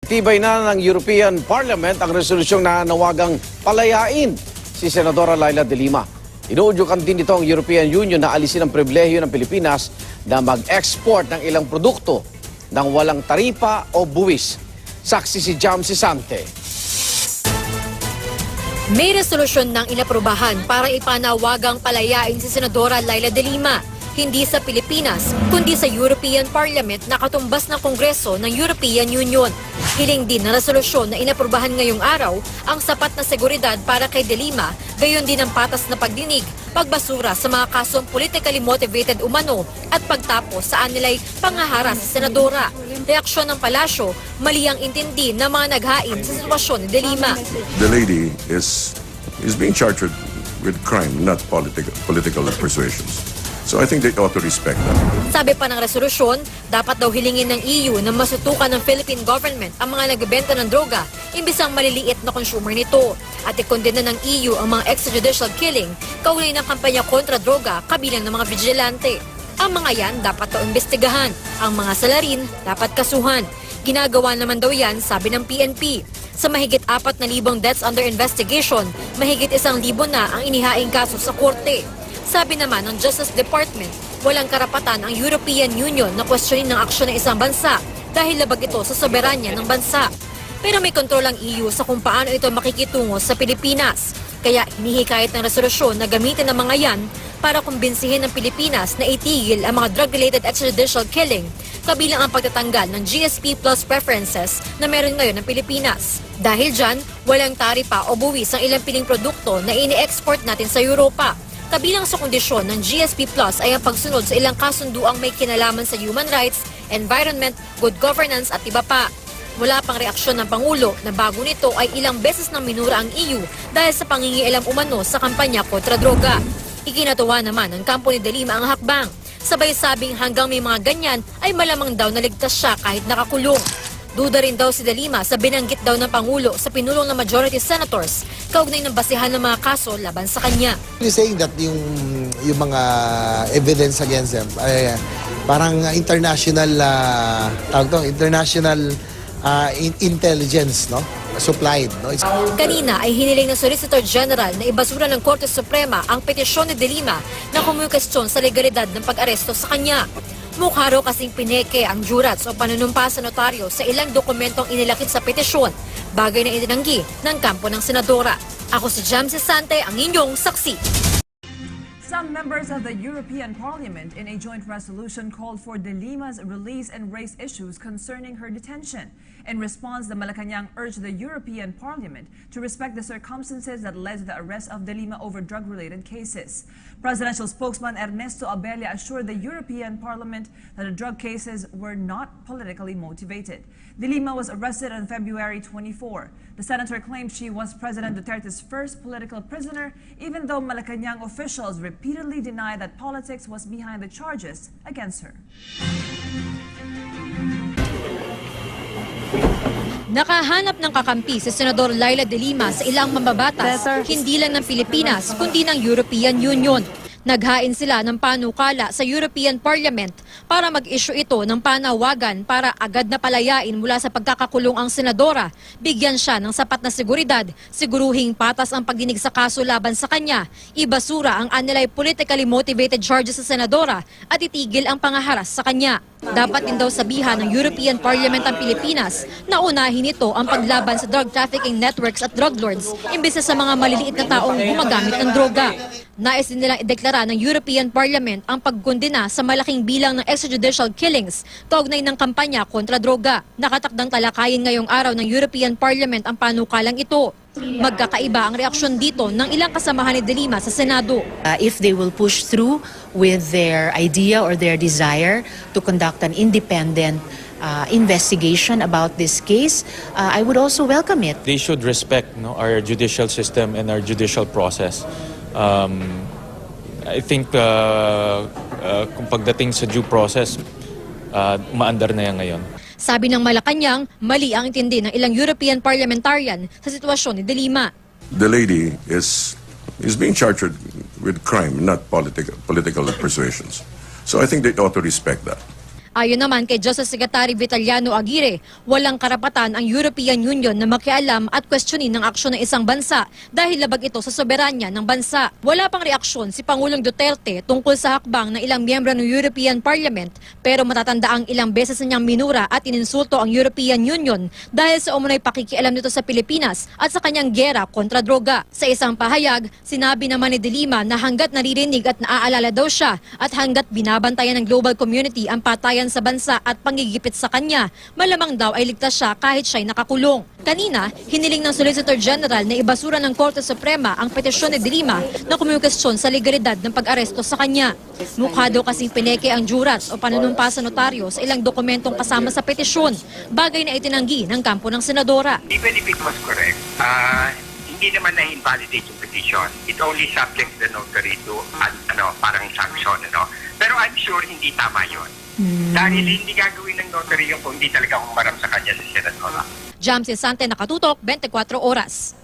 Tibay na ng European Parliament ang resolusyong nanawagang palayain si Senadora Leila de Lima. Inuudyukan din nito ang European Union na alisin ang pribilehiyo ng Pilipinas na mag-export ng ilang produkto ng walang taripa o buwis. Saksi si Jam Sisante. May resolusyon ng inaprubahan para ipanawagang palayain si Senadora Leila de Lima. Hindi sa Pilipinas, kundi sa European Parliament na katumbas ng Kongreso ng European Union. Hiling din na resolusyon na inaprubahan ngayong araw ang sapat na seguridad para kay de Lima, gayon din ang patas na pagdinig, pagbasura sa mga kasong politically motivated umano at pagtapos sa anilay pangaharas sa senadora. Reaksyon ng palasyo, mali ang intindi ng mga naghain sa sitwasyon ni de Lima. The lady is being charged with crime, not political persuasions. So I think they ought to respect that. Sabi pa ng resolusyon, dapat daw hilingin ng EU na masutukan ng Philippine government ang mga nagbebenta ng droga imbis ang maliliit na consumer nito. At ikondena ng EU ang mga extrajudicial killing kaugnay ng kampanya kontra droga kabilang ng mga vigilante. Ang mga yan dapat daw imbestigahan. Ang mga salarin dapat kasuhan. Ginagawa naman daw yan, sabi ng PNP. Sa mahigit 4,000 deaths under investigation, mahigit 1,000 na ang inihaing kaso sa korte. Sabi naman ng Justice Department, walang karapatan ang European Union na questionin ng aksyon ng isang bansa dahil labag ito sa soberanya ng bansa. Pero may kontrol ang EU sa kung paano ito makikitungo sa Pilipinas. Kaya hinihikayat ng resolusyon na gamitin ng mga yan para kumbinsihin ng Pilipinas na itigil ang mga drug-related extrajudicial killing, kabilang ang pagtatanggal ng GSP Plus preferences na meron ngayon ng Pilipinas. Dahil dyan, walang taripa o buwis ang ilang piling produkto na ini-export natin sa Europa. Kabilang sa kondisyon ng GSP Plus ay ang pagsunod sa ilang kasunduang may kinalaman sa human rights, environment, good governance at iba pa. Wala pang reaksyon ng Pangulo na bago nito ay ilang beses nang minura ang EU dahil sa pangingialam umano sa kampanya kontra droga. Ikinatuwa naman ng kampo ni de Lima ang hakbang. Sabay sabing hanggang may mga ganyan ay malamang daw naligtas siya kahit nakakulong. Duda rin daw si de Lima sa binanggit daw ng Pangulo sa pinulong ng majority senators kaugnay ng basihan ng mga kaso laban sa kanya. You're saying that yung mga evidence against them ay parang international intelligence, no? Supplied, no? Kanina ay hiniling ng Solicitor General na ibasura ng Korte Suprema ang petisyon ni de Lima na kumukestyon sa legalidad ng pag-aresto sa kanya. Mukha raw kasing pineke ang jurats o panunumpa sa notaryo sa ilang dokumentong inilakip sa petisyon, bagay na itinanggi ng kampo ng senadora. Ako si Jam Sisante, ang inyong saksi. Some members of the European Parliament in a joint resolution called for de Lima's release and raised issues concerning her detention. In response, the Malacanang urged the European Parliament to respect the circumstances that led to the arrest of de Lima over drug-related cases. Presidential spokesman Ernesto Abella assured the European Parliament that the drug cases were not politically motivated. De Lima was arrested on February 24. The senator claimed she was President Duterte's first political prisoner, even though Malacanang officials repeatedly denied that politics was behind the charges against her. Nakahanap ng kakampi si Senador Leila de Lima sa ilang mambabatas, hindi lang ng Pilipinas kundi ng European Union. Naghain sila ng panukala sa European Parliament para mag-issue ito ng panawagan para agad na palayain mula sa pagkakakulong ang senadora, bigyan siya ng sapat na seguridad, siguruhing patas ang pagdinig sa kaso laban sa kanya, ibasura ang anilay politically motivated charges sa senadora at itigil ang pangaharas sa kanya. Dapat din daw sabihan ng European Parliament ang Pilipinas na unahin ito ang paglaban sa drug trafficking networks at drug lords imbes sa mga maliliit na taong gumagamit ng droga. Nais din nilang ideklara ng European Parliament ang pagkondena sa malaking bilang ng extrajudicial killings kaugnay ng kampanya kontra droga. Nakatakdang talakayin ngayong araw ng European Parliament ang panukalang ito. Magkakaiba ang reaksyon dito ng ilang kasamahan ni de Lima sa Senado. If they will push through with their idea or their desire to conduct an independent investigation about this case, I would also welcome it. They should respect our judicial system and our judicial process. I think kung pagdating sa due process, maandar na yan ngayon. Sabi ng Malacanang, mali ang intindi ng ilang European parliamentarian sa sitwasyon ni de Lima. The lady is being charged with crime, not political persuasions. So I think they ought to respect that. Ayon naman kay Justice Secretary Vitaliano Aguirre, walang karapatan ang European Union na makialam at questionin ng aksyon ng isang bansa dahil labag ito sa soberanya ng bansa. Wala pang reaksyon si Pangulong Duterte tungkol sa hakbang ng ilang miyembro ng European Parliament, pero matatanda ang ilang beses na niyang minura at ininsulto ang European Union dahil sa umunoy pakikialam nito sa Pilipinas at sa kanyang gera kontra droga. Sa isang pahayag, sinabi naman ni De Lima na hanggat naririnig at naaalala daw siya at hanggat binabantayan ng global community ang patayan sa bansa at panggigipit sa kanya, malamang daw ay ligtas siya kahit siya'y nakakulong. Kanina, hiniling ng Solicitor General na ibasura ng Korte Suprema ang petisyon ni De Lima na kumukestyon sa legalidad ng pag-aresto sa kanya. Mukha daw kasing pineke ang juras o panunumpa sa notaryo sa ilang dokumentong kasama sa petisyon, bagay na itinanggi ng kampo ng senadora. Even if it was correct, hindi naman na-invalidate yung petition. It only subjects the notary to parang sanction. Pero I'm sure hindi tama yun. Dahil hindi gagawin ng notary yung kung hindi talaga humarap sa kanya sa senadora. Jamsi Sante, Nakatutok, 24 Oras.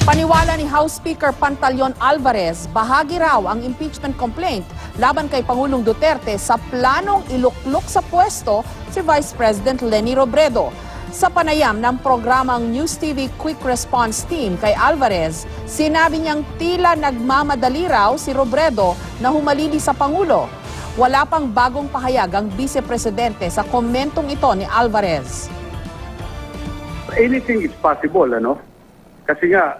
Paniwala ni House Speaker Pantaleon Alvarez, bahagi raw ang impeachment complaint laban kay Pangulong Duterte sa planong iluklok sa pwesto si Vice President Leni Robredo. Sa panayam ng programang News TV Quick Response Team kay Alvarez, sinabi niyang tila nagmamadali raw si Robredo na humalili sa Pangulo. Wala pang bagong pahayag ang Vice Presidente sa komentong ito ni Alvarez. Anything is possible, Kasi nga,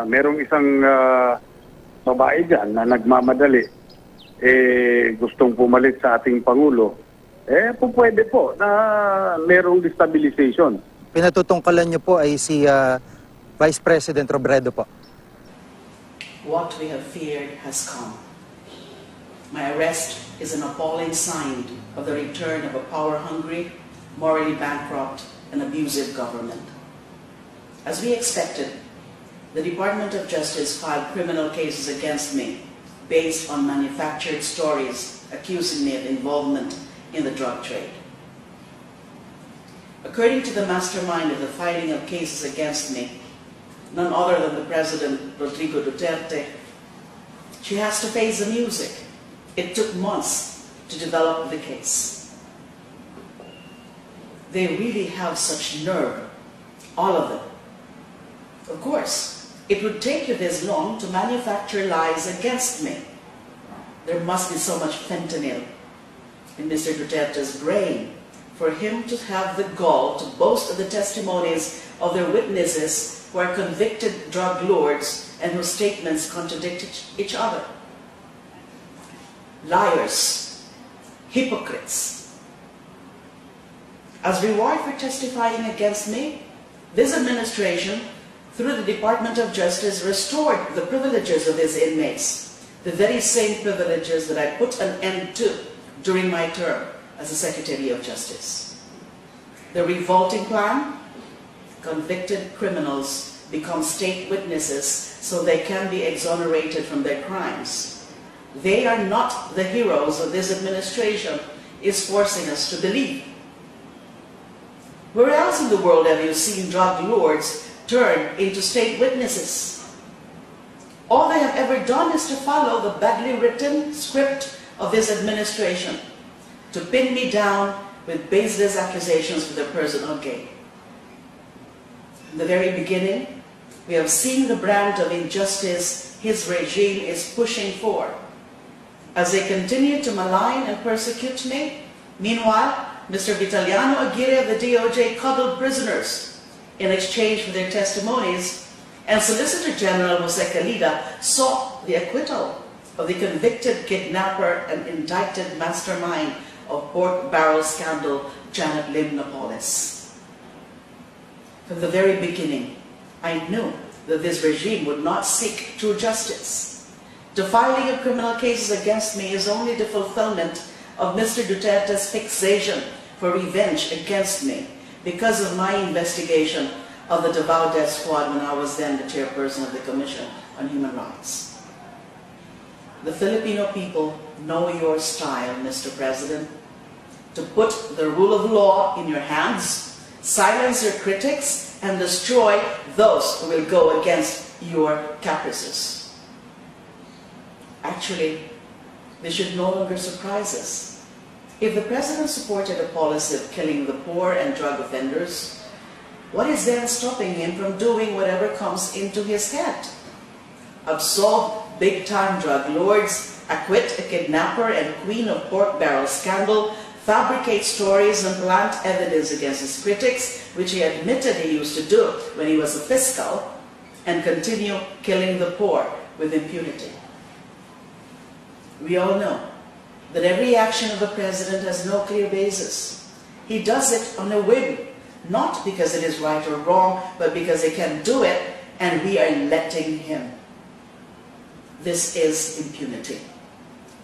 merong isang babae dyan na nagmamadali, gustong pumalit sa ating Pangulo. Pwede po na merong destabilization. Pinatutungkalan niyo po ay si Vice President Robredo po. What we have feared has come. My arrest is an appalling sign of the return of a power-hungry, morally bankrupt, and abusive government. As we expected, the Department of Justice filed criminal cases against me based on manufactured stories accusing me of involvement in the drug trade. According to the mastermind of the filing of cases against me, none other than the President Rodrigo Duterte, she has to face the music. It took months to develop the case. They really have such nerve, all of them. Of course, it would take you this long to manufacture lies against me. There must be so much fentanyl in Mr. Duterte's brain for him to have the gall to boast of the testimonies of their witnesses who are convicted drug lords and whose statements contradict each other. Liars, hypocrites. As reward for testifying against me, this administration, through the Department of Justice, restored the privileges of these inmates, the very same privileges that I put an end to during my term as the Secretary of Justice. The revolting plan: convicted criminals become state witnesses so they can be exonerated from their crimes. They are not the heroes of this administration is forcing us to believe. Where else in the world have you seen drug lords turn into state witnesses? All they have ever done is to follow the badly written script of this administration, to pin me down with baseless accusations for their personal gain. In the very beginning, we have seen the brand of injustice his regime is pushing for. As they continue to malign and persecute me, meanwhile, Mr. Vitaliano Aguirre of the DOJ cuddled prisoners in exchange for their testimonies, and Solicitor General Jose Calida sought the acquittal of the convicted kidnapper and indicted mastermind of pork barrel scandal, Janet Lim Napoles. From the very beginning, I knew that this regime would not seek true justice. The filing of criminal cases against me is only the fulfillment of Mr. Duterte's fixation for revenge against me because of my investigation of the Davao Death Squad when I was then the chairperson of the Commission on Human Rights. The Filipino people know your style, Mr. President, to put the rule of law in your hands, silence your critics, and destroy those who will go against your caprices. Actually, this should no longer surprise us. If the president supported a policy of killing the poor and drug offenders, what is then stopping him from doing whatever comes into his head? Absolve big-time drug lords, acquit a kidnapper and queen of pork barrel scandal, fabricate stories and plant evidence against his critics, which he admitted he used to do when he was a fiscal, and continue killing the poor with impunity. We all know that every action of the president has no clear basis. He does it on a whim, not because it is right or wrong, but because he can do it and we are letting him. This is impunity.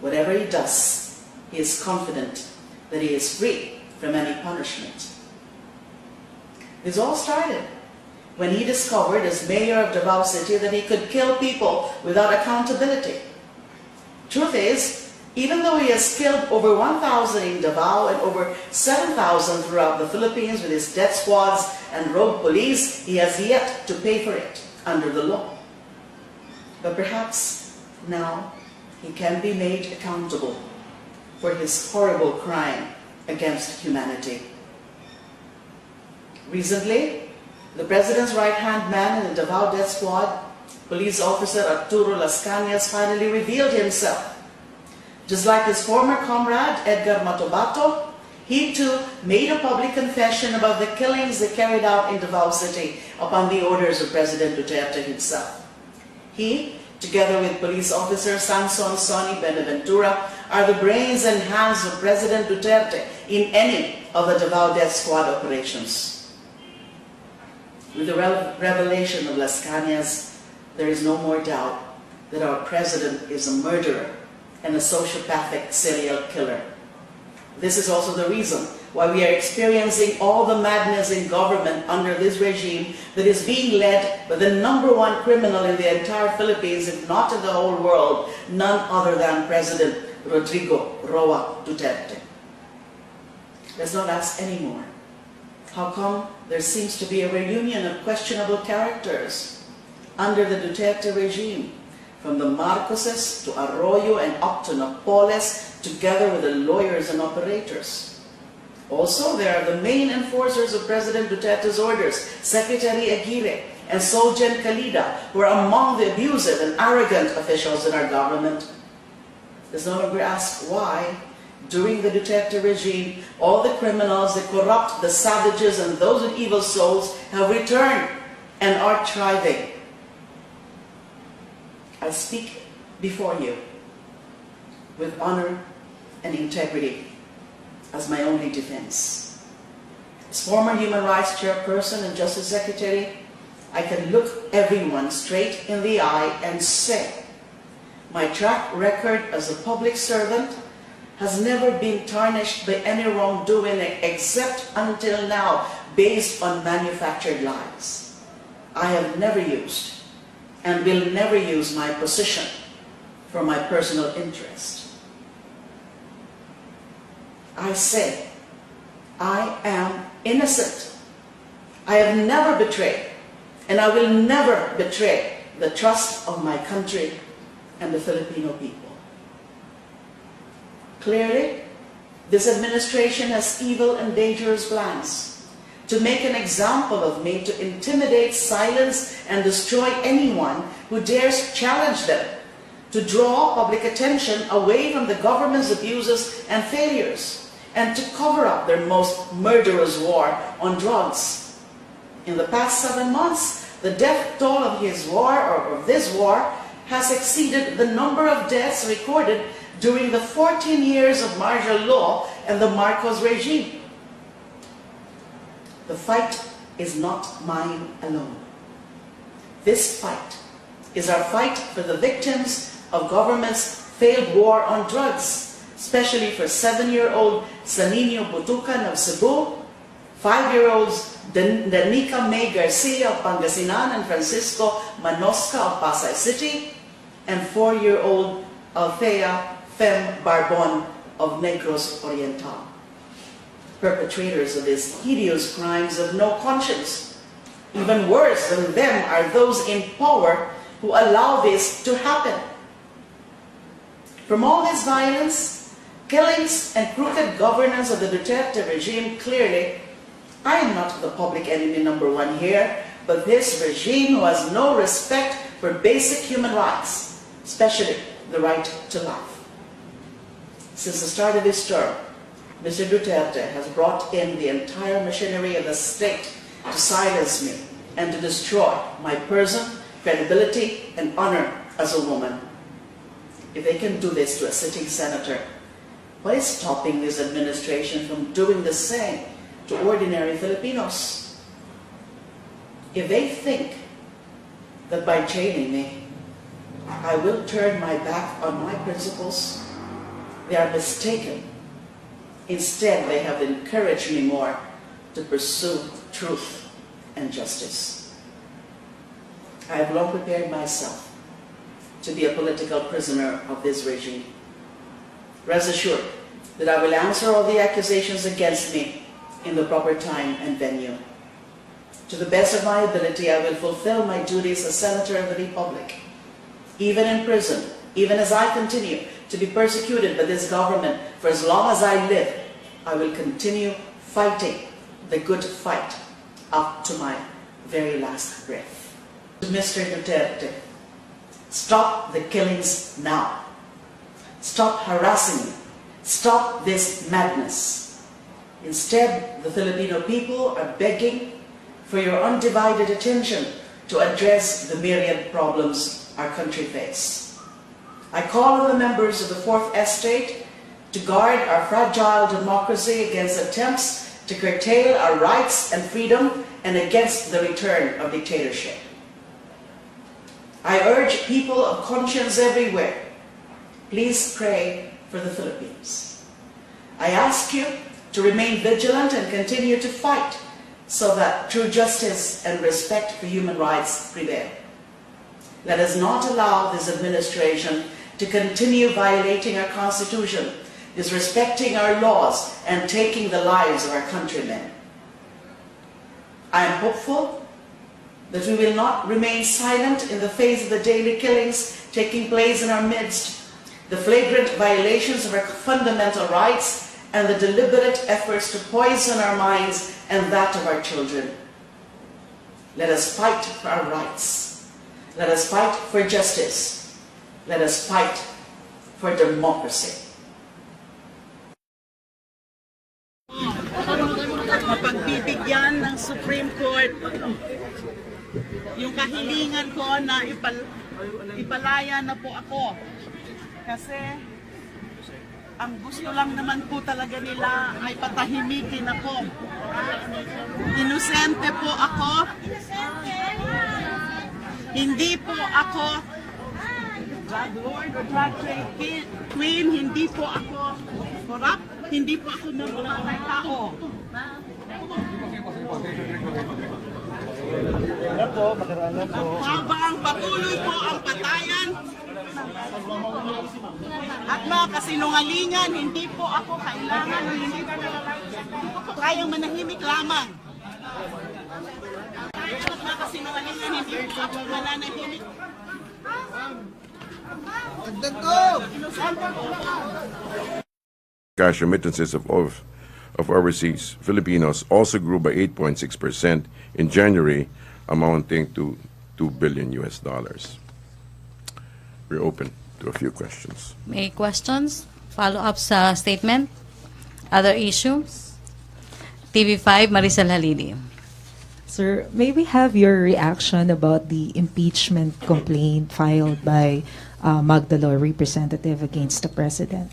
Whatever he does, he is confident that he is free from any punishment. This all started when he discovered as mayor of Davao City that he could kill people without accountability. Truth is, even though he has killed over 1,000 in Davao and over 7,000 throughout the Philippines with his death squads and rogue police, he has yet to pay for it under the law. But perhaps now he can be made accountable for his horrible crime against humanity. Recently, the president's right-hand man in the Davao death squad, police officer Arturo Las Cañas, finally revealed himself. Just like his former comrade, Edgar Matobato, he too made a public confession about the killings they carried out in Davao City upon the orders of President Duterte himself. He, together with police officer Sanson Sonny Benaventura, are the brains and hands of President Duterte in any of the Davao death squad operations. With the revelation of Las Cañas, there is no more doubt that our president is a murderer and a sociopathic serial killer. This is also the reason why we are experiencing all the madness in government under this regime that is being led by the #1 criminal in the entire Philippines, if not in the whole world, none other than President Rodrigo Roa Duterte. Let's not ask anymore. How come there seems to be a reunion of questionable characters under the Duterte regime? From the Marcoses to Arroyo and up to Napoles, together with the lawyers and operators. Also, there are the main enforcers of President Duterte's orders, Secretary Aguirre and Solgen Calida, who are among the abusive and arrogant officials in our government. Let's no longer ask why, during the Duterte regime, all the criminals, the corrupt, the savages, and those with evil souls have returned and are thriving. I speak before you with honor and integrity as my only defense. As former Human Rights Chairperson and Justice Secretary, I can look everyone straight in the eye and say, my track record as a public servant has never been tarnished by any wrongdoing except until now based on manufactured lies. I have never used and will never use my position for my personal interest. I say, I am innocent. I have never betrayed, and I will never betray the trust of my country and the Filipino people. Clearly, this administration has evil and dangerous plans to make an example of me, to intimidate, silence, and destroy anyone who dares challenge them, to draw public attention away from the government's abuses and failures, and to cover up their most murderous war on drugs. In the past 7 months, the death toll of his war, or of this war, has exceeded the number of deaths recorded during the 14 years of martial law and the Marcos regime. The fight is not mine alone. This fight is our fight for the victims of government's failed war on drugs, especially for 7-year-old Sanino Butucan of Cebu, 5-year-olds Danica May Garcia of Pangasinan and Francisco Manosca of Pasay City, and 4-year-old Althea Fem Barbon of Negros Oriental. Perpetrators of these hideous crimes have no conscience. Even worse than them are those in power who allow this to happen. From all this violence killings and crooked governance of the Duterte regime, clearly, I am not the public enemy number one here, but this regime who has no respect for basic human rights, especially the right to life. Since the start of his term, Mr. Duterte has brought in the entire machinery of the state to silence me and to destroy my person, credibility, and honor as a woman. If they can do this to a sitting senator, what is stopping this administration from doing the same to ordinary Filipinos? If they think that by jailing me, I will turn my back on my principles, they are mistaken. Instead, they have encouraged me more to pursue truth and justice. I have long prepared myself to be a political prisoner of this regime. Rest assured that I will answer all the accusations against me in the proper time and venue. To the best of my ability, I will fulfill my duties as Senator of the Republic. Even in prison, even as I continue to be persecuted by this government for as long as I live, I will continue fighting the good fight up to my very last breath. Mr. Duterte, stop the killings now. Stop harassing me. Stop this madness. Instead, the Filipino people are begging for your undivided attention to address the myriad problems our country faces. I call on the members of the Fourth Estate to guard our fragile democracy against attempts to curtail our rights and freedom and against the return of dictatorship. I urge people of conscience everywhere, please pray for the Philippines. I ask you to remain vigilant and continue to fight so that true justice and respect for human rights prevail. Let us not allow this administration to continue violating our Constitution, disrespecting our laws, and taking the lives of our countrymen. I am hopeful that we will not remain silent in the face of the daily killings taking place in our midst, the flagrant violations of our fundamental rights, and the deliberate efforts to poison our minds and that of our children. Let us fight for our rights. Let us fight for justice. Let us fight for democracy. Mapagbibigyan ng Supreme Court yung kahilingan ko na ipalaya na po ako. Kasi ang gusto lang naman po talaga nila ay patahimikin ako. Inosente po ako. Hindi po ako drug lord o drug trade queen. Hindi po ako corrupt. Hindi po ako nabuhatay tao. Habang patuloy po ang patayan at mga kasinungalingan, hindi po ako kailangan, hindi po kayang manahimik lamang. At mga kasinungalingan, hindi po ako mananahimik. Cash remittances of overseas Filipinos also grew by 8.6% in January, amounting to $2 billion. We're open to a few questions. May questions? Follow-up sa statement? Other issues? TV5, Maricel Halili. Sir, may we have your reaction about the impeachment complaint filed by Magdalo representative against the president?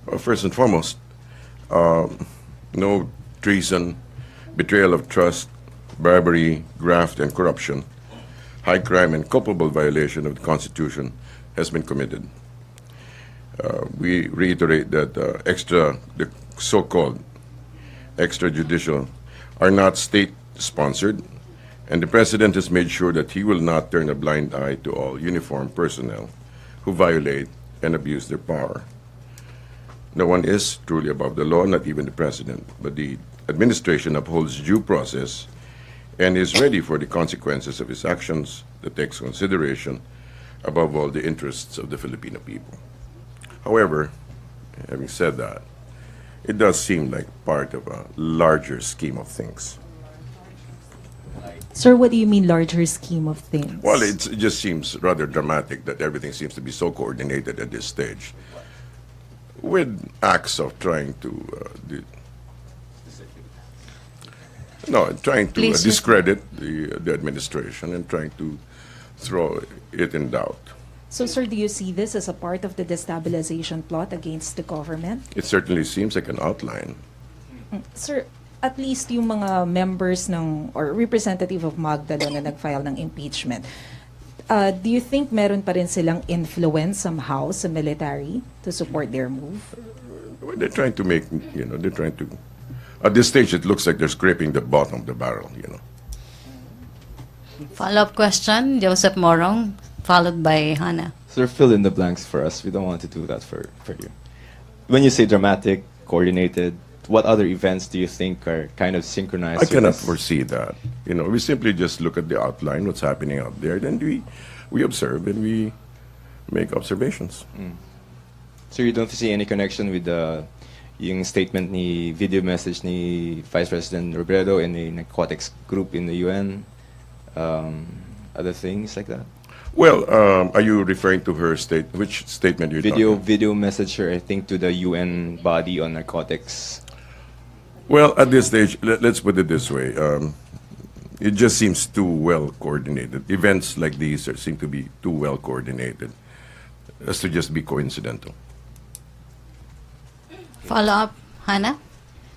Well, first and foremost, no treason, betrayal of trust, bribery, graft, and corruption, high crime, and culpable violation of the Constitution has been committed. We reiterate that the so-called extrajudicial are not state-sponsored, and the President has made sure that he will not turn a blind eye to all uniformed personnel who violate and abuse their power. No one is truly above the law, not even the President, but the administration upholds due process and is ready for the consequences of his actions that takes consideration, above all, the interests of the Filipino people. However, having said that, it does seem like part of a larger scheme of things. Sir, what do you mean larger scheme of things? Well, it just seems rather dramatic that everything seems to be so coordinated at this stage, with acts of trying to Please, discredit the administration and trying to throw it in doubt. So, sir, do you see this as a part of the destabilization plot against the government? It certainly seems like an outline. Sir, at least yung mga members ng or representative of Magdalo na nag-file ng impeachment, do you think meron pa rin silang influence somehow sa military to support their move? Well, they're trying to make, they're trying to. At this stage, it looks like they're scraping the bottom of the barrel. Follow-up question, Joseph Morong, followed by Hannah. Sir, fill in the blanks for us. We don't want to do that for you. When you say dramatic, coordinated, what other events do you think are kind of synchronized? I cannot with this? foresee that. We simply just look at the outline, what's happening out there, then we observe and we make observations. So you don't see any connection with yung statement ni video message ni Vice President Robredo and the narcotics group in the UN, other things like that? Well, are you referring to her which statement you're talking about? Video message her, I think, to the UN body on narcotics. Well, at this stage, let's put it this way. It just seems too well coordinated. Events like these seem to be too well coordinated as to just be coincidental. Follow-up, Hannah?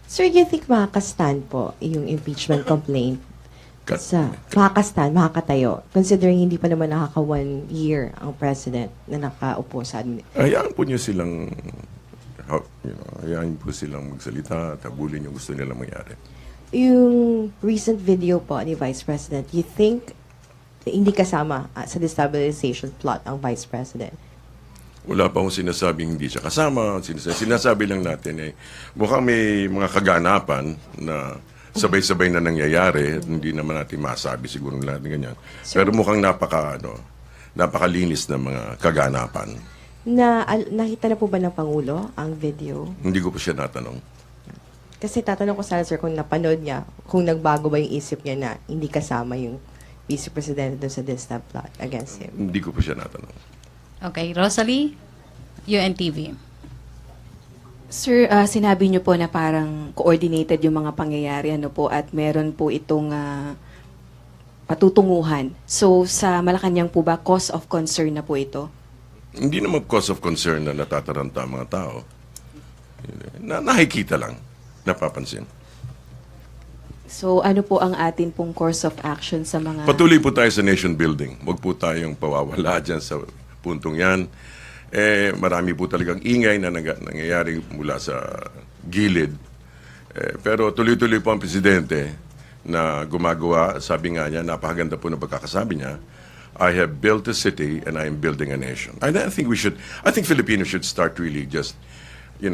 Sir, you think makakastand po yung impeachment complaint? Makakatayo, considering hindi pa naman nakaka 1 year ang president na nakaupo sa Hayaan po niyo silang, hayaan po silang magsalita at habulin yung gusto nilang mangyari. Yung recent video po ni Vice President, you think hindi kasama sa destabilization plot ang Vice President? Wala pa akong sinasabing hindi siya kasama. Sinasabi lang natin mukhang may mga kaganapan na sabay-sabay na nangyayari. Hindi naman natin masabi siguro natin ganyan. Pero mukhang napakalinis na mga kaganapan. Nakita na po ba ng Pangulo ang video? Hindi ko pa siya natanong. Kasi tatanong ko sana, sir, kung napanood niya, kung nagbago ba yung isip niya na hindi kasama yung Vice President doon sa Destab plot against him. Hindi ko pa siya natanong. Okay, Rosalie, UNTV. Sir, sinabi niyo po na parang coordinated yung mga pangyayari po at meron po itong patutunguhan. So sa Malacanang po ba cause of concern na po ito? Hindi naman cause of concern na natataranta ang mga tao. Nakikita lang, napapansin. So ano po ang atin pong course of action sa mga... Patuloy po tayo sa nation building. Huwag po tayong pawawala dyan sa puntong yan. Marami po talagang ingay na nangyayari mula sa gilid. Pero tuloy-tuloy po ang presidente na gumagawa. Sabi nga niya, napakaganda po na pagkakasabi niya, I have built a city and I am building a nation. I think Filipinos should start really just,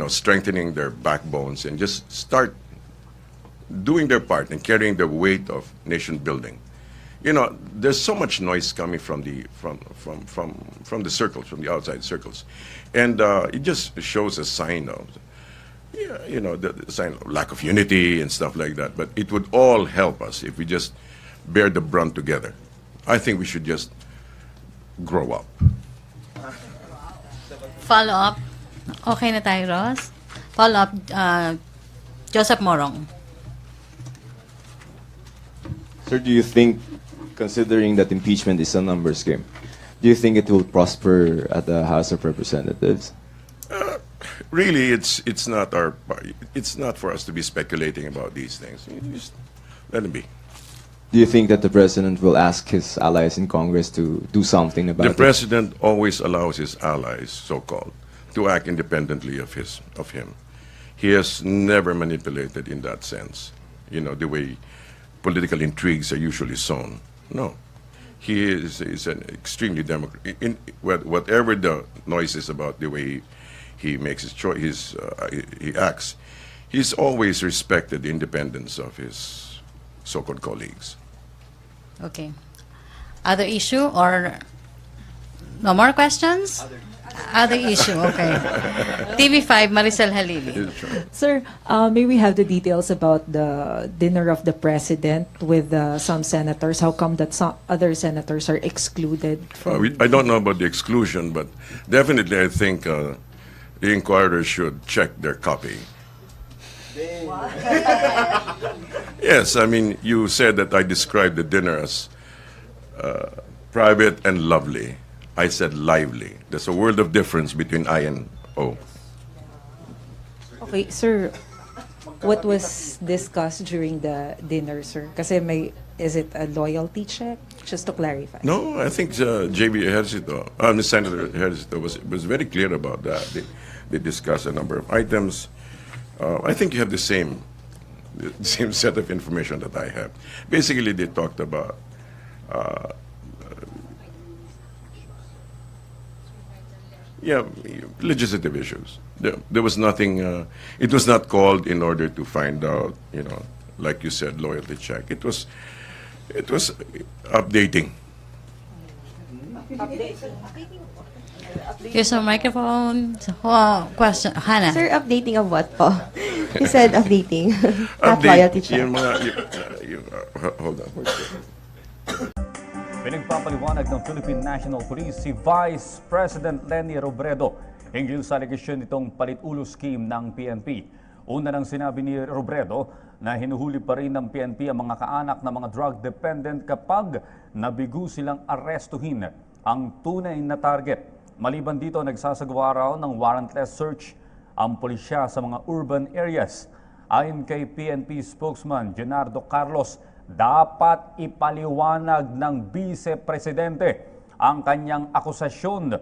strengthening their backbones and just start doing their part and carrying the weight of nation building. There's so much noise coming from the circles, from the outside circles, and it just shows a sign of, the sign of lack of unity and stuff like that. But it would all help us if we just bear the brunt together. I think we should just grow up. Follow-up. Okay na tayo, Ross. Follow-up, Joseph Morong. Sir, do you think, considering that impeachment is a numbers game, do you think it will prosper at the House of Representatives? Really, it's not for us to be speculating about these things. Just let it be. Do you think that the president will ask his allies in Congress to do something about it? The president always allows his allies, so-called, to act independently of him. He has never manipulated in that sense, the way political intrigues are usually sown. No. He is an extremely democratic. Whatever the noise is about the way he makes his choice, he acts, he's always respected the independence of his so-called colleagues. Okay. Other issue or no more questions? Other issue, okay. TV5, Maricel Halili. Sir, may we have the details about the dinner of the president with some senators? How come that some other senators are excluded from... I don't know about the exclusion, but definitely I think the inquirer should check their copy. Yes, I mean, you said that I described the dinner as private and lovely. I said lively. There's a world of difference between I and O. Okay, sir, what was discussed during the dinner, sir? Kasi is it a loyalty check? Just to clarify. No, I think J.B. Ejercito, Senator Ejercito was very clear about that. They discussed a number of items. I think you have the same set of information that I have. Basically, they talked about legislative issues. There was nothing. It was not called in order to find out, like you said, loyalty check. It was updating. Here's a microphone. Question, Hannah. Sir, updating of what po? You said updating. Not loyalty check. Hold on. Pinagpapaliwanag ng Philippine National Police si Vice President Leni Robredo hinggil sa alegasyon nitong palit-ulo scheme ng PNP. Una nang sinabi ni Robredo na hinuhuli pa rin ng PNP ang mga kaanak na mga drug dependent kapag nabigo silang arestuhin ang tunay na target. Maliban dito, nagsasagawa raw ng warrantless search ang pulisya sa mga urban areas. Ayon kay PNP spokesman Leonardo Carlos, dapat ipaliwanag ng Vice-Presidente ang kanyang akusasyon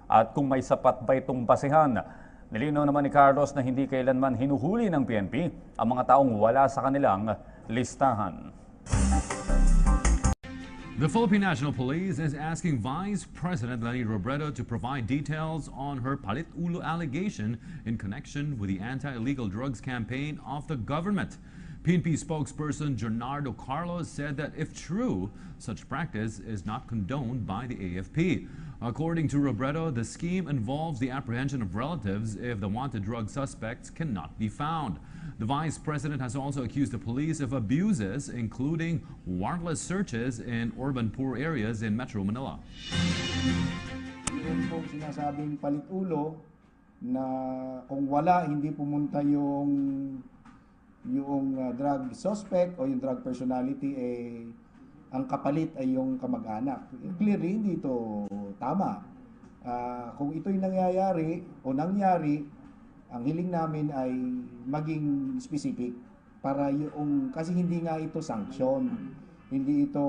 at kung may sapat ba itong basihan. Nilinaw naman ni Carlos na hindi kailanman hinuhuli ng PNP ang mga taong wala sa kanilang listahan. The Philippine National Police is asking Vice President Leni Robredo to provide details on her palit-ulo allegation in connection with the anti-illegal drugs campaign of the government. PNP spokesperson Leonardo Carlos said that if true, such practice is not condoned by the AFP. According to Robredo, the scheme involves the apprehension of relatives if the wanted drug suspects cannot be found. The vice president has also accused the police of abuses, including warrantless searches in urban poor areas in Metro Manila. Yung pong sinasabing palit-ulo na kung wala, hindi pumunta yung drug suspect o yung drug personality, ang kapalit ay yung kamag-anak. Clearly, hindi ito tama. Kung ito'y nangyayari o nangyari, ang hiling namin ay maging specific para yung, kasi hindi nga ito sanction. Hindi ito,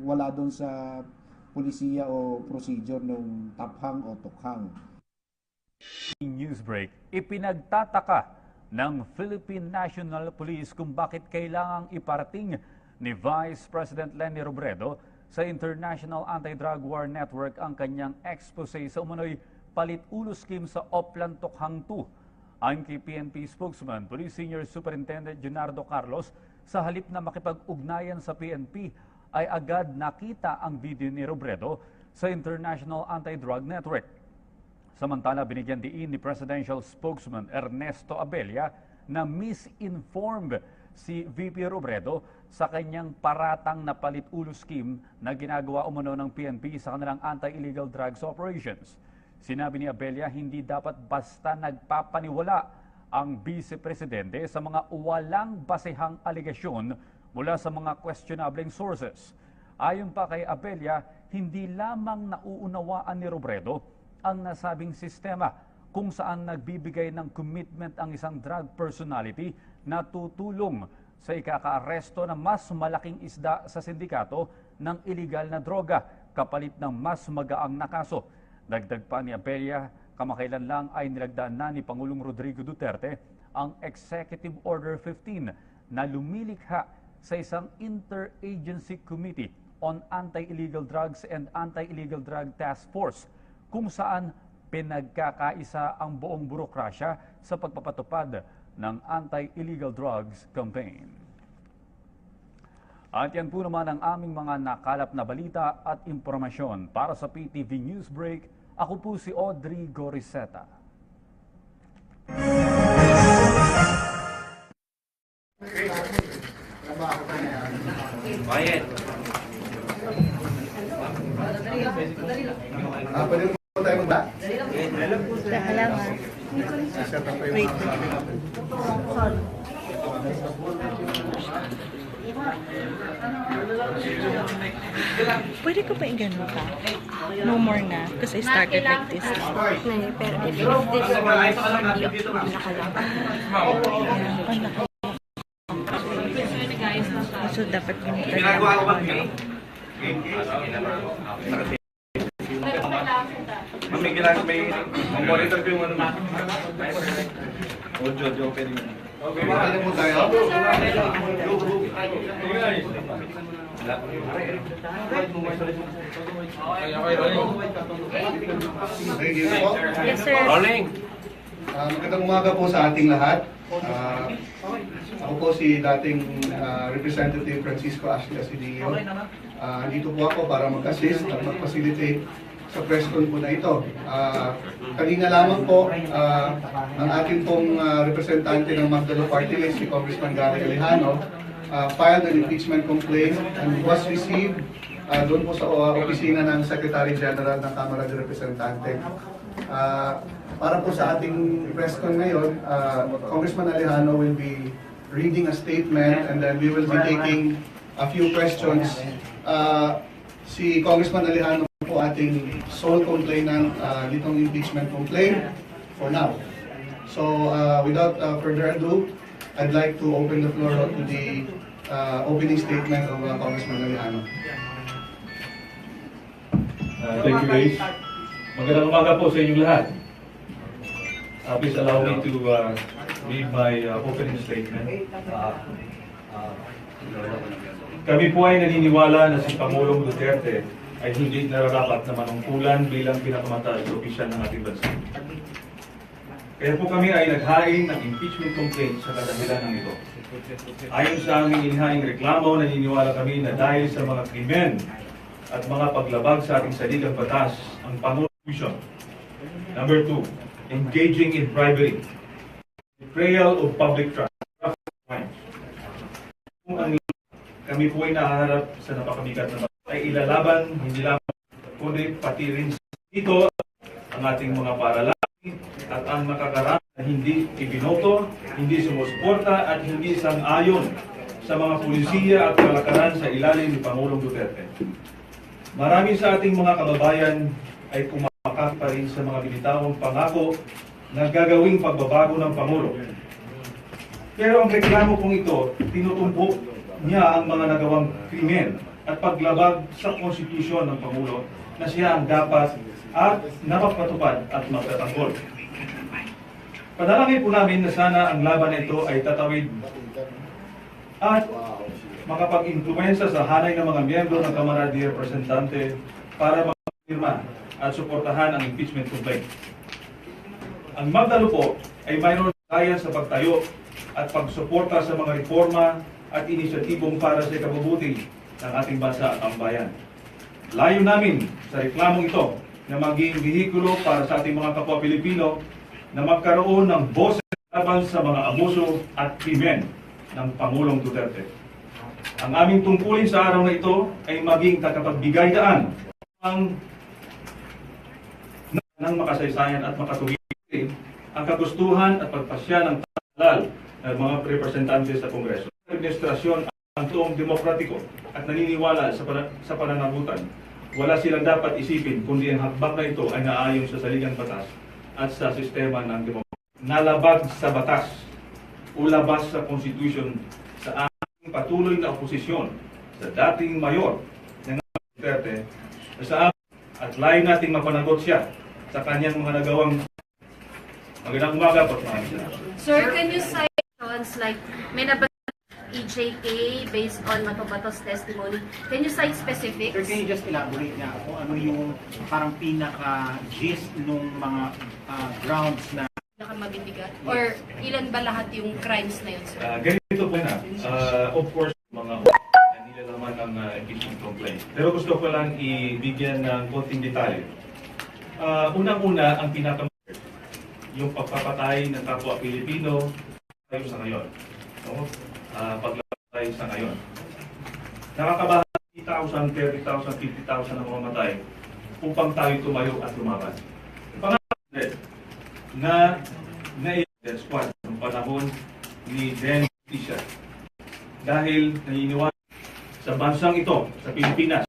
wala doon sa pulisiya o procedure ng taphang o tukhang. Newsbreak, ipinagtataka ng Philippine National Police kung bakit kailangang iparating ni Vice President Leni Robredo sa International Anti-Drug War Network ang kanyang expose sa umano'y palit-ulo scheme sa Oplan Tokhang 2. Ayon kay PNP spokesman, Police Senior Superintendent Leonardo Carlos, sa halip na makipag-ugnayan sa PNP, ay agad nakita ang video ni Robredo sa International Anti-Drug Network. Samantala, binigyan diin ni Presidential Spokesman Ernesto Abella na misinformed si VP Robredo sa kanyang paratang na palit-ulo scheme na ginagawa umano ng PNP sa kanilang anti-illegal drugs operations. Sinabi ni Abella, hindi dapat basta nagpapaniwala ang Vice Presidente sa mga walang basehang alegasyon mula sa mga questionable sources. Ayon pa kay Abella, hindi lamang nauunawaan ni Robredo ang nasabing sistema kung saan nagbibigay ng commitment ang isang drug personality na tutulong sa ikakaaresto ng mas malaking isda sa sindikato ng iligal na droga kapalit ng mas magaang na kaso. Dagdag pa ni Abella, kamakailan lang ay nilagdaan na ni Pangulong Rodrigo Duterte ang Executive Order 15 na lumilikha sa isang Interagency Committee on Anti-Illegal Drugs and Anti-Illegal Drug Task Force kung saan pinagkakaisa ang buong burokrasya sa pagpapatupad ng anti-illegal drugs campaign. At yan po naman ang aming mga nakalap na balita at impormasyon para sa PTV Newsbreak. Ako po si Audrey Goriseta. Quiet. Pwede mo tayo magba? Pwede ko pa i-gano ka? No more na. Because I started like this. Pero if this So, dapat yung Ginagawa ko ba? May ginagawa, may monitor ko yung ano. Audio, pwede mo. Okay, makakala mo tayo? Yes, sir. Rolling. Magandang umaga po sa ating lahat. Ako po si dating Representative Francisco Ashley Asidillo. Dito po ako para mag-assist at mag-facilitate sa press con po na ito. Kanina lamang po, ang ating pong representante ng Magdalo Party List, si Congressman Gary Alejano, filed an impeachment complaint and was received doon po sa opisina ng Secretary General ng Kamara de Representante. Para po sa ating press con ngayon, Congressman Alejano will be reading a statement and then we will be taking a few questions. Si Congressman Alejano po ating sole complainant nitong impeachment complaint for now. So without further ado, I'd like to open the floor to the opening statement of Congressman Alejano. Thank you guys. Magandang umaga po sa inyong lahat. Please allow me to read my opening statement. Kami po ay naniniwala na si Pangulong Duterte ay hindi nararapat na manungkulan bilang pinakamataas na opisyal ng ating bansa. Kaya po kami ay naghain ng impeachment complaint sa kadahilan ng ito. Ayon sa aming inihaying reklamo, naniniwala kami na dahil sa mga krimen at mga paglabag sa ating saligang batas ang Pangulong. Number 2, engaging in bribery, betrayal of public trust. Kung ang kami po ay nahaharap sa napakabigat na ay ilalaban, hindi lamang kundi pati rin dito ang ating mga paralan at ang nakakaraan na hindi ibinoto, hindi sumusuporta at hindi sang-ayon sa mga pulisiya at kalakaran sa ilalim ni Pangulong Duterte. Marami sa ating mga kababayan ay kumakap pa rin sa mga binitawang pangako na gagawing pagbabago ng Pangulo. Pero ang reklamo pong ito, tinutumbok niya ang mga nagawang krimen at paglabag sa konstitusyon ng Pangulo na siya ang dapat at napapatupad at magtatanggol. Panalangin po namin na sana ang laban na ito ay tatawid at makapag-impluwensya sa hanay ng mga miyembro ng Kamara de Representante para magpirma at suportahan ang impeachment complaint. Ang Magdalo po ay mayroon kaya sa pagtayo at pagsuporta sa mga reforma at inisyatibong para sa ikabubuti ng ating bansa at ang bayan. Layo namin sa reklamong ito na maging bihikulo para sa ating mga kapwa Pilipino na magkaroon ng boses laban sa mga abuso at krimen ng Pangulong Duterte. Ang aming tungkulin sa araw na ito ay maging tagapagbigay daan ng makasaysayan at makatuwid ang kagustuhan at pagpasya ng talal ng mga representante sa Kongreso. Ang administrasyon ang tuong demokratiko at naniniwala sa pananagutan. Wala silang dapat isipin kundi ang hakbang na ito ay naayon sa saligang batas at sa sistema ng demokrasya. Nalabag sa batas o labas sa konstitusyon sa aming patuloy na oposisyon sa dating mayor ng Duterte sa amin at layo nating mapanagot siya sa kanyang mga nagawang. Magandang umaga po. Sir, can you cite like may EJK based on Matobatos testimony? Can you cite specifics? Sir, can you just elaborate na kung ano yung parang pinaka-gist nung mga grounds na Pinaka-mabibigat? Or ilan ba lahat yung crimes na yun, sir? Ganito po na. Of course, mga nilalaman ng impeachment complaint. Pero gusto ko lang ibigyan ng konting detalye. Unang-una, ang yung pagpapatay ng kapwa Pilipino tayo sa ngayon. No? Pagpapatay sa ngayon. Nakakabahan 30,000, 30,000, 50,000 na mamamatay upang tayo tumayo at lumaban. Pangalawa, na squad ng panahon ni Jen Tisha. Dahil naniniwala sa bansang ito, sa Pilipinas,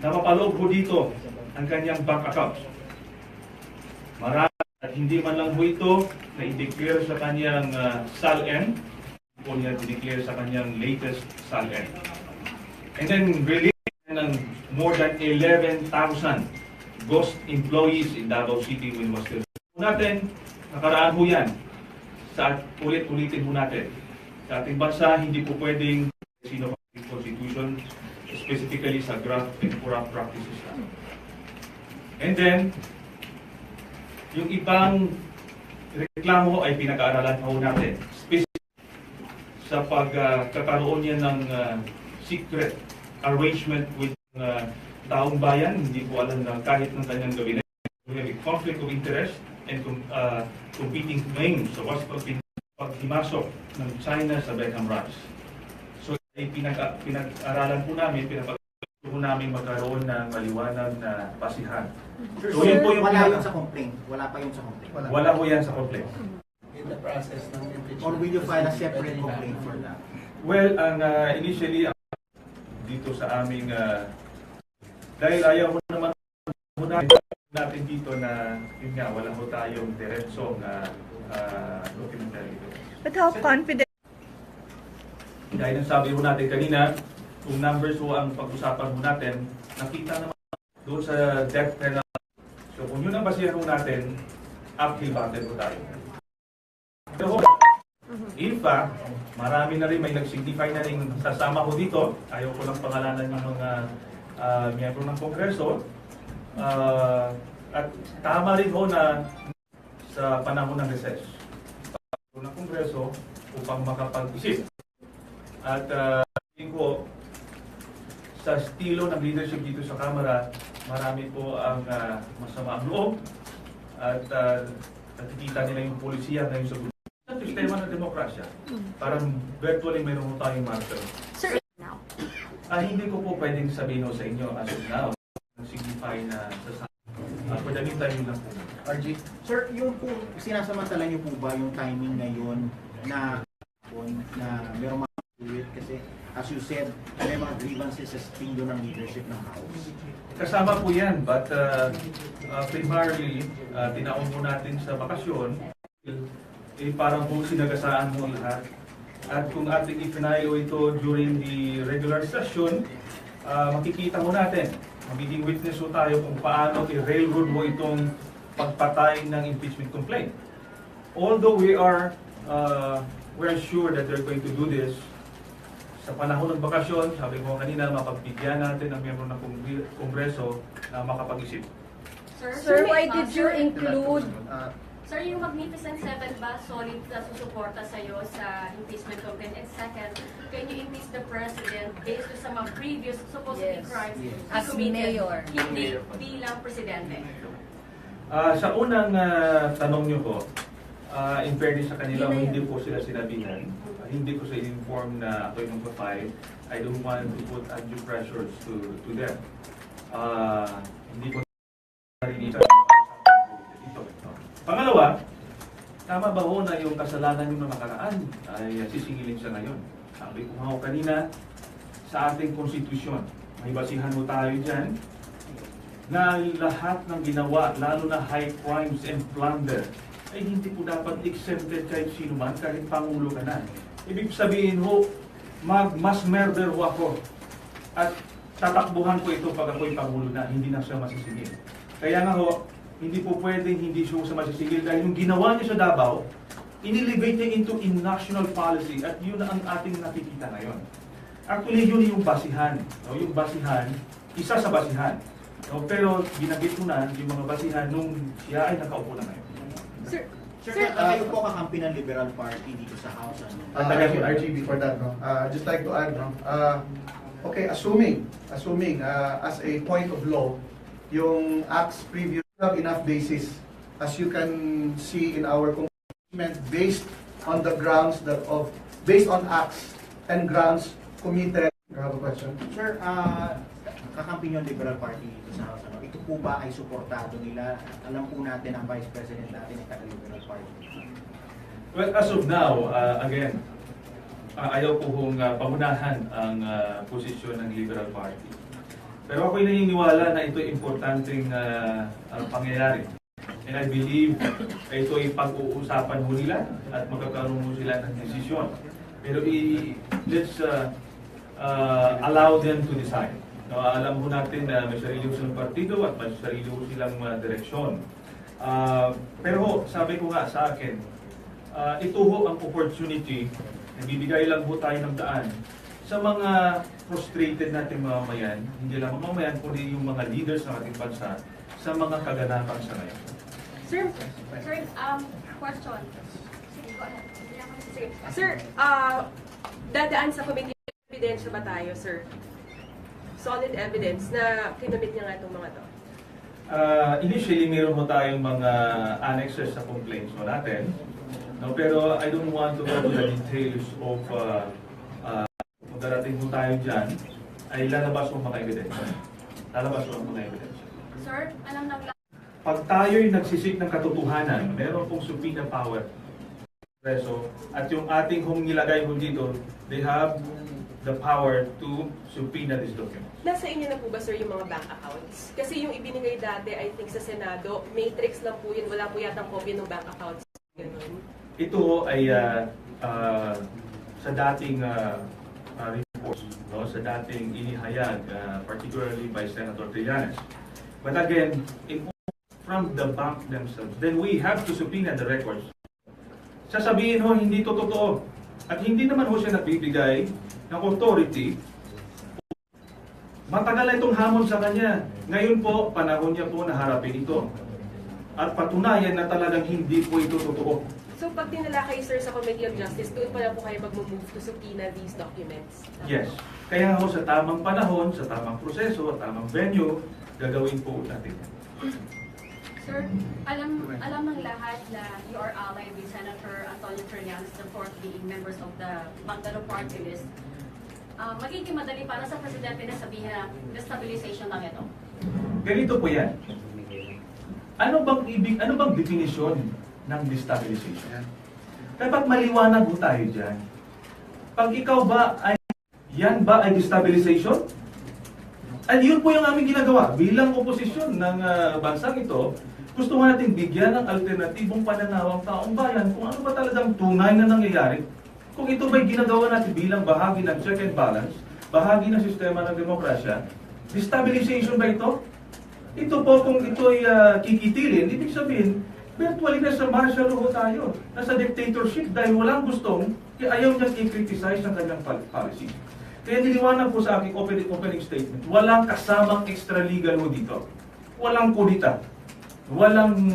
na mapaloob ko dito ang kanyang bank account. Marami at hindi man lang po ito na i-declare sa kanyang SALN o niya i-declare sa kanyang latest SALN. And then release ng more than 11,000 ghost employees in Davao City when was still. Natin, nakaraan po yan. Sa ulit-ulitin po natin. Sa ating bansa, hindi po pwedeng sino constitution, specifically sa graft and corrupt practices. And then, yung ibang reklamo ay pinag-aaralan po natin. Specific sa pagkakaroon niya ng secret arrangement with taong bayan, hindi po alam na kahit ng kanyang gabinet. We have a conflict of interest and competing claims sa paghimasok ng China sa Beckham Ranch. So, ay pinag-aralan po namin, pinapag-aralan po namin magkaroon ng maliwanag na basihan. So, yun po yung wala yun sa complaint? Wala pa yun sa complaint? Wala po yan sa complaint. In the process ng impeachment? Or will you file a separate complaint for that? Well, ang initially, dito sa aming, dahil ayaw ko naman natin dito na, yun nga, wala ko tayong diretsong documentary dito. But how confident? Dahil ang sabi ko natin kanina, kung numbers po ang pag-usapan mo natin, nakita naman doon sa death penalty. So kung yun ang basihan mo natin, uphill battle ko tayo. Pero in fact, marami na rin may nag-signify na rin sasama ko dito. Ayaw ko lang pangalanan ng mga miyembro ng Kongreso. At tama rin ho na sa panahon ng recess ng Kongreso upang makapag-isip. At tingin ko, sa estilo ng leadership dito sa Kamara, marami po ang masama ang loob at nakikita nila yung polisiya ngayon sa sistema ng demokrasya. Parang virtually mayroon tayong marker. Sir, now? Hindi ko po pwedeng sabihin sa inyo as of now. Signify na sa for the meantime yun lang po. RG, sir, yung po, sinasamantala niyo po ba yung timing ngayon na merong mga ulit kasi as you said, may mga grievances sa estilo ng leadership ng House? Kasama po yan, but primarily, tinaon po natin sa bakasyon, parang po sinagasaan mo lahat. At kung ating ipinayo ito during the regular session, makikita mo natin, magiging witness po tayo kung paano i-railroad mo itong pagpatay ng impeachment complaint. Although we are sure that they're going to do this, sa panahon ng bakasyon, sabi ko kanina, mapagbigyan natin ang miyembro ng Kongreso na makapag-isip. Sir, why did you include... Sir, yung Magnificent Seven ba solid na susuporta sa'yo sa impeachment complaint? And second, can you impeach the President based on some previous supposedly crimes he committed hindi bilang Presidente? Sa unang tanong niyo po, in fairness sa kanila, hindi po sila sinabihan. Hindi ko sila inform na ako'y magpa-file. I don't want to put undue pressures to them. Hindi ko narinig ito. Pangalawa, tama ba ho na yung kasalanan ng nakaraan ay sisingilin siya ngayon? Sabi ko nga kanina, sa ating konstitusyon, may basihan mo tayo dyan, na lahat ng ginawa, lalo na high crimes and plunder, ay hindi po dapat exempted kahit sino man, kahit Pangulo ka na. Ibig sabihin ho, mass murder ho ako. At tatakbuhan ko ito pag ako'y Pangulo na, hindi na siya masisingil. Kaya nga ho, hindi po pwedeng hindi siya sa masisingil dahil yung ginawa niya sa Davao, inelevate niya into in national policy at yun ang ating nakikita ngayon. Actually, yun yung basihan. No? Yung basihan, isa sa basihan. No? Pero binagit ko na yung mga basihan nung siya ay nakaupo na ngayon. Sir, kayo po kakampi ng Liberal Party dito sa House. RG, before that, no? Just like to add, no? Okay, assuming as a point of law, yung acts previous have enough basis, as you can see in our commitment, based on the grounds based on acts and grounds committed. You have a question? Sir, kakampi yung Liberal Party dito sa House. Ito po ba ay suportado nila? Alam po natin ang Vice President natin ay taga-Liberal Party. Well, as of now, again, ayaw po kong pamunahan ang posisyon ng Liberal Party. Pero ako'y naniniwala na ito importanteng pangyayari. And I believe ito ay pag-uusapan mo nila at magkakaroon mo sila ng desisyon. Pero let's allow them to decide. No, alam mo natin na may sarili silang partido at may sarili silang direksyon. Pero sabi ko nga sa akin, ito ho ang opportunity, nagbibigay lang ho tayo ng daan sa mga frustrated nating mamamayan, hindi lang mamamayan, kundi yung mga leaders ng ating bansa sa mga kaganapan sa ngayon. Sir, question. Go ahead. Sige. Sir, dadaan sa committee evidence ba tayo, sir? Solid evidence na kinumit niya nga itong mga to. Initially, meron mo tayong mga annexes sa complaints mo natin. No, pero I don't want to go to the details of kung darating mo tayo dyan, ay lalabas mo mga ebidensya. Lalabas mo mga ebidensya. Sir, alam lang Pag tayo'y nagsisik ng katotohanan, meron pong subpoena power. Preso, at yung ating hong nilagay mo dito, they have the power to subpoena this document. Nasa inyo na po ba, sir, yung mga bank accounts? Kasi yung ibinigay dati, I think, sa Senado, matrix lang po yun. Wala po yatang copy ng bank accounts. Ganun. Ito ay sa dating reports, no? Sa dating inihayag, particularly by Senator Trillanes. But again, from the bank themselves, then we have to subpoena the records. Sasabihin ho, hindi to totoo. At hindi naman ho siya nagbibigay ng authority. Matagal na itong hamon sa kanya. Ngayon po, panahon niya po na harapin ito. At patunayan na talagang hindi po ito totoo. So pag dinala kayo, sir, sa Committee of Justice, doon pala po kayo mag-move to subpoena these documents? Yes. Kaya ho sa tamang panahon, sa tamang proseso, tamang venue, gagawin po natin. Sir, alam ng lahat na you are allied with Senator Antonio Trillanes, the fourth being members of the Magdalo Party list. Magiging madali para sa Presidente na sabihin na destabilization lang ito. Ganito po yan. Ano bang definisyon ng destabilization? Dapat maliwanag po tayo dyan. Pag ikaw ba ay, yan ba ay destabilization? At yun po yung aming ginagawa. Bilang oposisyon ng bansang ito, gusto nga natin bigyan ng alternatibong pananaw ang taong bayan kung ano ba talagang tunay na nangyayari. Kung ito ba'y ginagawa natin bilang bahagi ng check and balance, bahagi ng sistema ng demokrasya, destabilization ba ito? Ito po kung ito ay kikitilin, ibig sabihin, virtually nasa martial law tayo. Nasa dictatorship dahil walang gustong, ayaw niyang i-criticize ang kanyang policy. Kaya niliwanag po sa aking opening statement, walang kasamang extra-legal mo dito. Walang kudita. Walang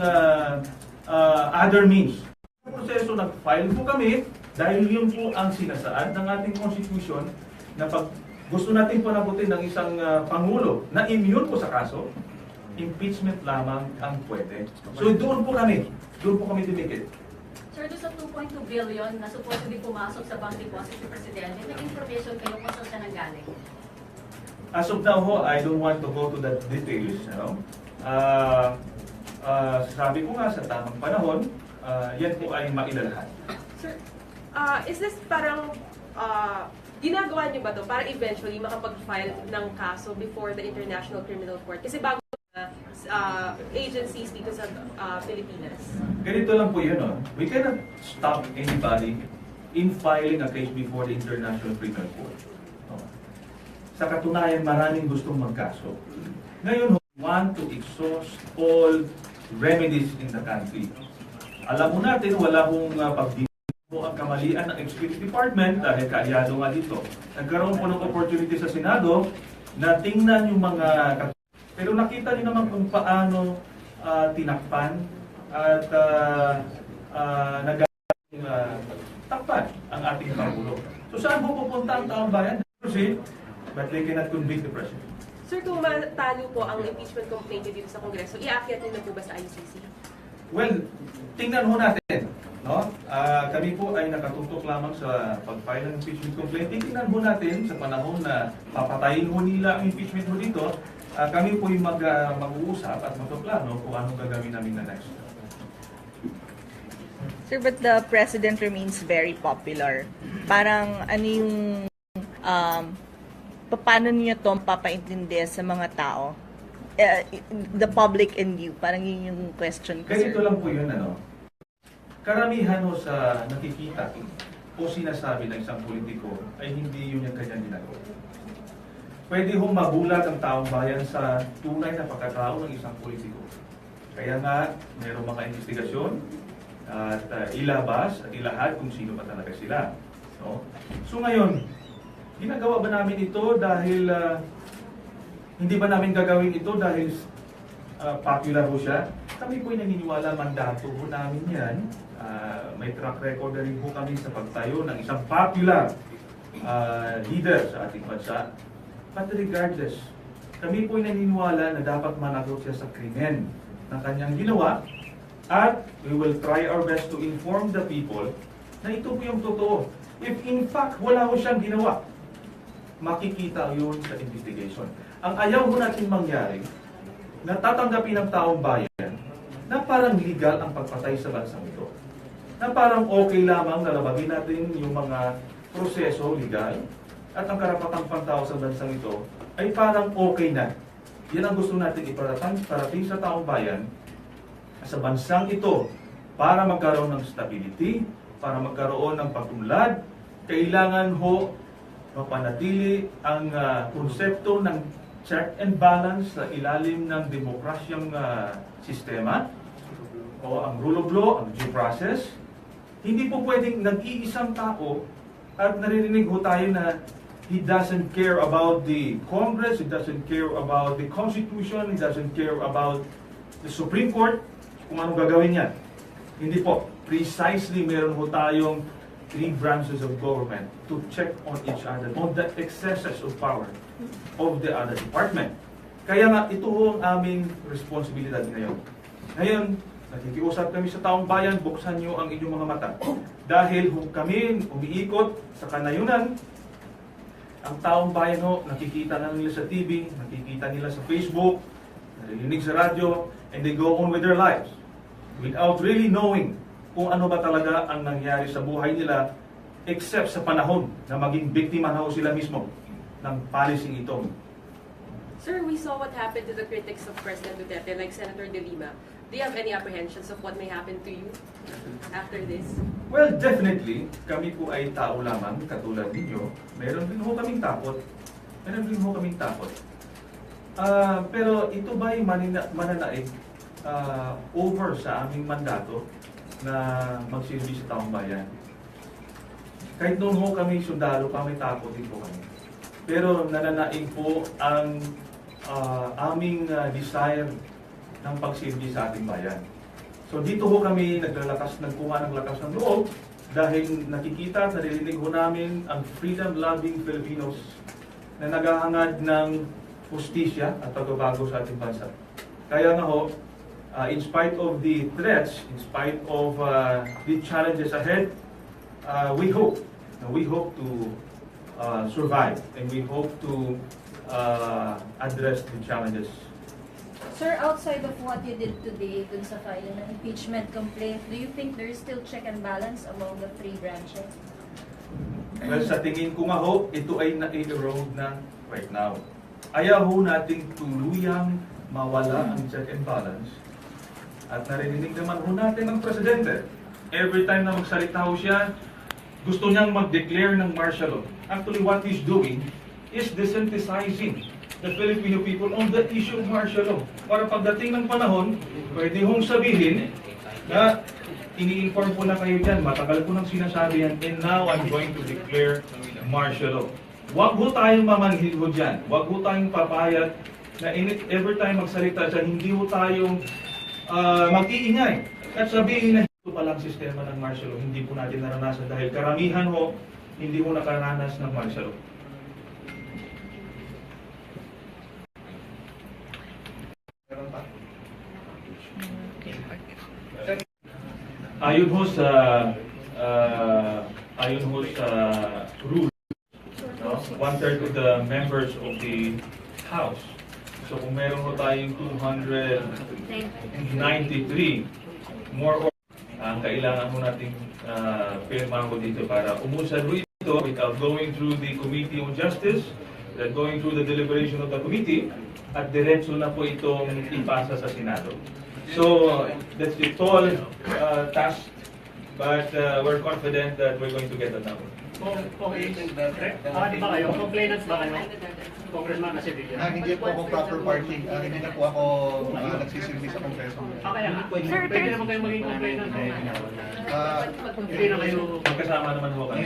other means. Sa proseso, nag-file po kami dahil yun po ang sinasaad ng ating Constitution na pag gusto natin panabutin ng isang Pangulo na immune po sa kaso, impeachment lamang ang pwede. So doon po kami dumikit. Sir, doon sa 2.2 billion na supposedly pumasok sa bank deposit si Presidente, may information kayo kung saan siya nanggaling? As of now, I don't want to go to the details. Sabi ko nga sa tamang panahon, yan po ay mailalahan. Sir, is this parang ginagawa niyo ba to para eventually makapag-file ng kaso before the International Criminal Court? Kasi bago agencies dito sa Pilipinas. Ganito lang po yun. We cannot stop anybody in filing a case before the International Criminal Court. Sa katunayan, maraming gustong magkaso. Ngayon, we want to exhaust all remedies in the country. Alam mo natin, wala hong pagdito ang kamalian ng Executive Department dahil kaalyado nga dito. Nagkaroon po ng opportunity sa Senado na tingnan yung mga. Pero nakita niyo naman kung paano tinakpan at takpan ang ating Pangulo. So saan po pupunta ang taong bayan? But they cannot convict the President. Sir, kung matalo po ang impeachment complaint dito sa Kongreso, iakyat niyo na po ba sa ICC? Well, tingnan ho natin. No? Kami po ay nakatutok lamang sa pag-file ng impeachment complaint. Tingnan ho natin sa panahon na papatayin ho nila ang impeachment ho dito. Kami po yung mag-uusap at magpaplano kung anong gagawin namin na next. Sir, but the president remains very popular. Parang ano yung, paano niyo ito papaintindi sa mga tao? The public and you, parang yun yung question ko, sir. Ganito lang po yun, ano? Karamihan ho sa nakikita o sinasabi ng isang politiko ay hindi yun yung kanyang ginagawa. Pwede hong magulat ang taong bayan sa tunay na pagkatao ng isang politiko. Kaya nga, mayroong mga investigasyon at ilabas at ilahad kung sino pa talaga sila. No? So ngayon, ginagawa ba namin ito dahil hindi ba namin gagawin ito dahil popular ho siya? Kami po'y naniniwala, mandato ho namin yan. May track record na rin po kami sa pagtayo ng isang popular leader sa ating bansa. But regardless, kami po'y naniniwala na dapat managot siya sa krimen na kanyang ginawa at we will try our best to inform the people na ito po yung totoo. If in fact wala ho siyang ginawa, makikita yun sa investigation. Ang ayaw ho natin mangyari, natatanggapin ng taong bayan na parang legal ang pagpatay sa bansang ito. Na parang okay lamang na labagin natin yung mga proseso legal at ang karapatang pantao sa bansang ito ay parang okay na. Yan ang gusto natin iparating sa taong bayan sa bansang ito para magkaroon ng stability, para magkaroon ng pag-unlad. Kailangan ho mapanatili ang konsepto ng check and balance sa ilalim ng demokrasyang sistema o ang rule of law, ang due process. Hindi po pwedeng nag-iisang tao at naririnig ho tayo na he doesn't care about the Congress, he doesn't care about the Constitution, he doesn't care about the Supreme Court, kung anong gagawin niya. Hindi po. Precisely meron ho tayong three branches of government to check on each other, on the excesses of power of the other department. Kaya nga, ito ho ang aming responsibilidad ngayon. Ngayon, nakikiusap kami sa taong bayan, buksan nyo ang inyong mga mata. Dahil kung kami umiikot sa kanayunan, ang taong bayan ho, nakikita na nila sa TV, nakikita nila sa Facebook, narinig sa radyo, and they go on with their lives without really knowing kung ano ba talaga ang nangyari sa buhay nila except sa panahon na maging biktima na ho sila mismo ng policy ito. Sir, we saw what happened to the critics of President Duterte, like Senator De Lima. Do you have any apprehensions of what may happen to you after this? Well, definitely, kami po ay tao lamang, katulad ninyo. Meron din ho kaming takot. Pero ito ba'y mananaig over sa aming mandato na magsilbi sa taong bayan? Kahit noon ho kami sundalo, kami takot din po kami. Pero nananaig po ang aming desire ng pagsilbi sa ating bayan. So dito ho kami nagkuha ng lakas ng loob dahil nakikita at naririnig ho namin ang freedom-loving Filipinos na naghahangad ng hustisya at pagbabago sa ating bansa. Kaya nga ho, in spite of the threats, in spite of the challenges ahead, we hope to survive and we hope to address the challenges. Sir, outside of what you did today dun sa filing ng impeachment complaint, do you think there is still check and balance among the three branches? Well, sa tingin ko nga ho, ito ay na-erode na right now. Ayaw ho nating tuluyang mawala ang check and balance. At narinig naman ho natin ang Presidente. Every time na magsalita ho siya, gusto niyang mag-declare ng martial law. Actually, what he's doing is desensitizing the Filipino people on the issue of martial law. Para pagdating ng panahon, pwede hong sabihin na ini-inform po na kayo dyan, matagal po nang sinasabi yan, and now I'm going to declare martial law. Huwag ho tayong mamanhid ho dyan. Huwag ho tayong papayat na every time magsalita siya, hindi ho tayong mag-iingay. At sabihin na ito palang sistema ng martial law, hindi po natin naranasan dahil karamihan ho, hindi ho nakaranas ng martial law. Meron pa? Ayon ho sa rule, no? 1/3 of the members of the House. So kung meron ho tayong 293, more or ang kailangan ho nating pirma ko dito para umusad ho ito without going through the Committee on Justice, then going through the deliberation of the committee, at diretso na po itong ipasa sa Senado. So that's the tall task, but we're confident that we're going to get that done. Di ba kayo? Complainants ba kayo? Congressman kasi bigyan. Hindi po ako proper party. Hindi na po ako nagsisilbi sa Kongreso. Kaya nga. Pwede naman kayo maging complainant. Hindi na kayo. Magkasama naman ho kami.